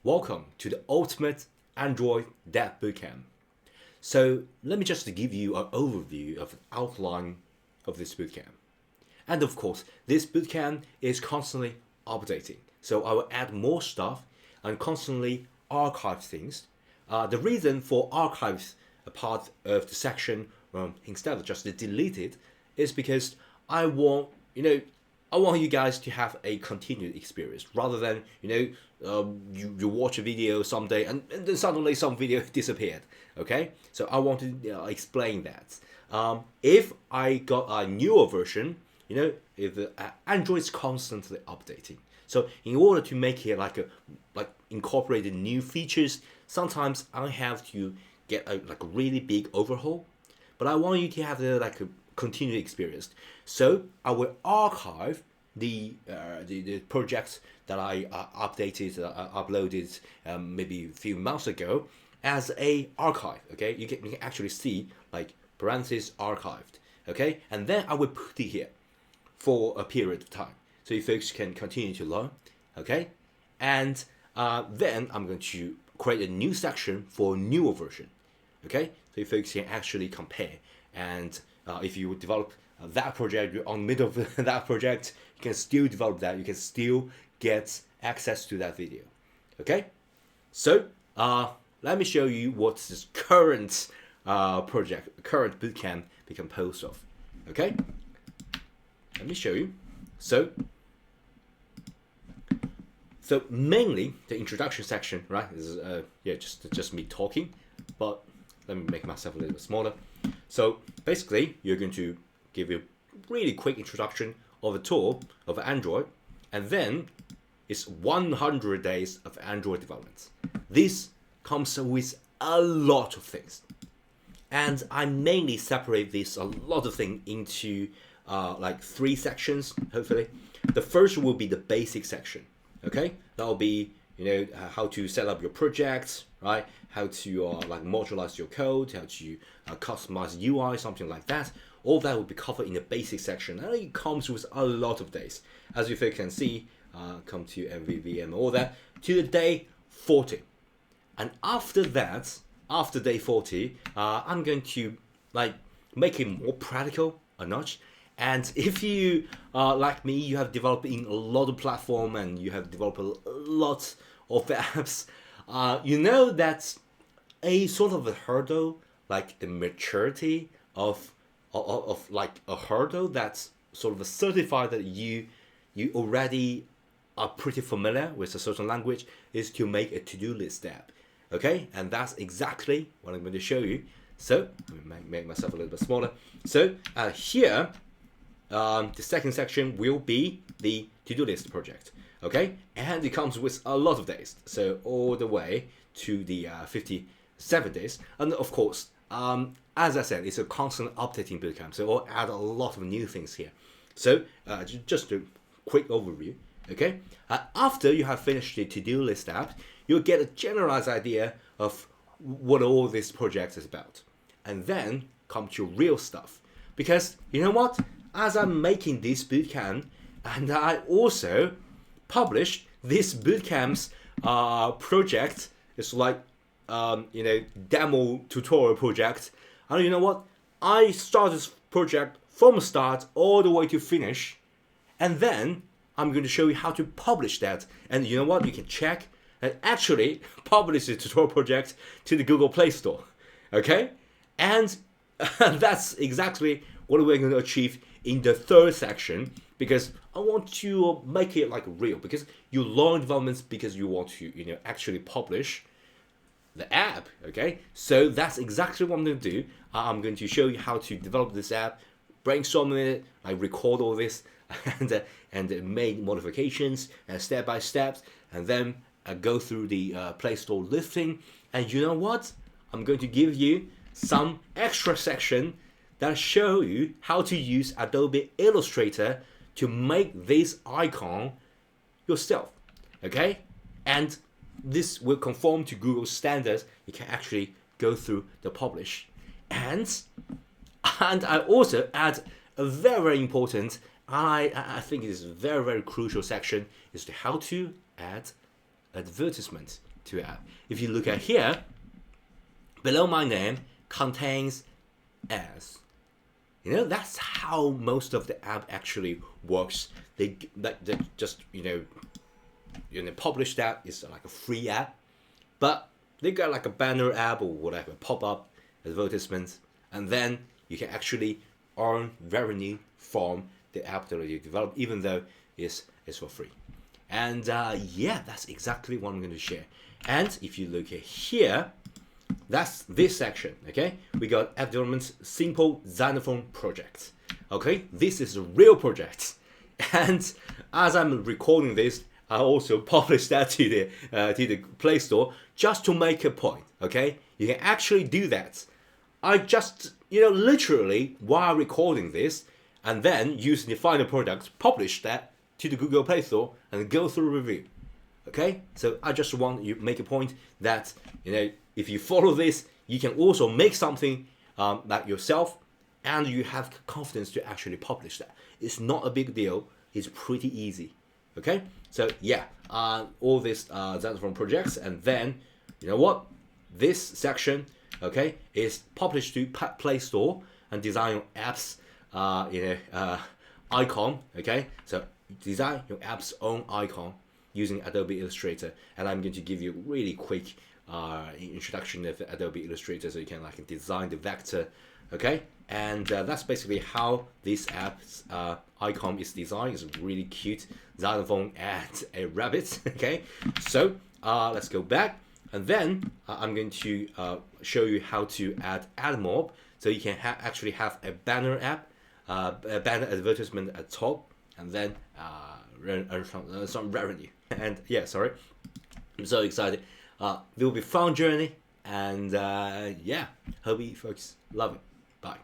Welcome to the ultimate Android Dev Bootcamp. So let me just give you an overview of the outline of this bootcamp. And of course, this bootcamp is constantly updating. So I will add more stuff and constantly archive things. The reason for archives a part of the section instead of just delete it is because I want you guys to have a continued experience rather than you watch a video someday and then suddenly some video disappeared. Okay, so I want to explain that. If I got a newer version, if Android is constantly updating. So in order to make it like incorporate new features, sometimes I have to get a really big overhaul. But I want you to have a continued experience. So I will archive the projects that I uploaded maybe a few months ago as a archive. Okay, you can actually see parentheses archived. Okay, and then I will put it here for a period of time, so you folks can continue to learn. Okay, and then I'm going to create a new section for a newer version. Okay, so you folks can actually compare, and if you develop that project, you're on the middle of that project, you can still develop that, you can still get access to that video. Okay, so let me show you what this current current bootcamp be composed of. Okay, let me show you. So mainly the introduction section, right? Is just me talking, but let me make myself a little bit smaller. So basically, you're going to give you a really quick introduction of the tool of Android, and then it's 100 days of Android development. This comes with a lot of things, and I mainly separate this a lot of things into three sections. Hopefully, the first will be the basic section. Okay, that will be how to set up your projects, right? How to modularize your code, how to customize UI, something like that. All that will be covered in the basic section, and it comes with a lot of days. As you can see, come to MVVM, all that, to the day 40. And after that, after day 40, I'm going to make it more practical a notch. And if you like me, you have developed in a lot of platform and you have developed a lot of apps, you know that's a sort of a hurdle, like the maturity of a hurdle that's sort of a certified that you already are pretty familiar with a certain language, is to make a to-do list app. Okay, and that's exactly what I'm going to show you. So let me make myself a little bit smaller. So here, the second section will be the to-do list project. Okay, and it comes with a lot of days, so all the way to the 57 days. And of course, as I said, it's a constant updating bootcamp, so I'll add a lot of new things here. So just a quick overview. Okay, after you have finished the to-do list app, you'll get a generalized idea of what all this project is about, and then come to real stuff. Because you know what? As I'm making this bootcamp, and I also published this bootcamp's project, it's demo tutorial project. And you know what? I started this project from start all the way to finish, and then I'm going to show you how to publish that. And you know what? You can check and actually publish the tutorial project to the Google Play Store. Okay? And that's exactly what we're going to achieve in the third section, because I want to make it real, because you learn developments because you want to actually publish the app. Okay, so that's exactly what I'm going to do. I'm going to show you how to develop this app, brainstorm it, record all this, and make modifications and step by step, and then go through the Play Store listing. And you know what? I'm going to give you some extra section that show you how to use Adobe Illustrator to make this icon yourself. Okay, and this will conform to Google standards. You can actually go through the publish, and I also add a very important, I think it is a very crucial section, is to how to add advertisement to add. If you look at here, below my name contains as. That's how most of the app actually works. They just publish that. It's like a free app, but they got like a banner app or whatever, pop-up advertisements, and then you can actually earn revenue from the app that you develop, even though it's for free. And that's exactly what I'm going to share. And if you look at here, that's this section. Okay, we got app development simple Xylophone project. Okay, this is a real project, and as I'm recording this, I also published that to the Play Store just to make a point. Okay, you can actually do that. I just literally while recording this, and then using the final product, publish that to the Google Play Store and go through review. Okay, so I just want you to make a point that if you follow this, you can also make something like yourself, and you have confidence to actually publish that. It's not a big deal. It's pretty easy. Okay, so all these Xylophone projects, and then this section, okay, is published to Play Store and design your apps icon. Okay, so design your app's own icon using Adobe Illustrator, and I'm going to give you a really quick introduction of Adobe Illustrator so you can design the vector. Okay, and that's basically how this app's icon is designed. It's really cute xylophone and a rabbit. Okay, so let's go back, and then I'm going to show you how to add mob, so you can actually have a banner app, a banner advertisement at top, and then earn some revenue. And sorry, I'm so excited. It will be a fun journey, and hope you folks love it. Bye.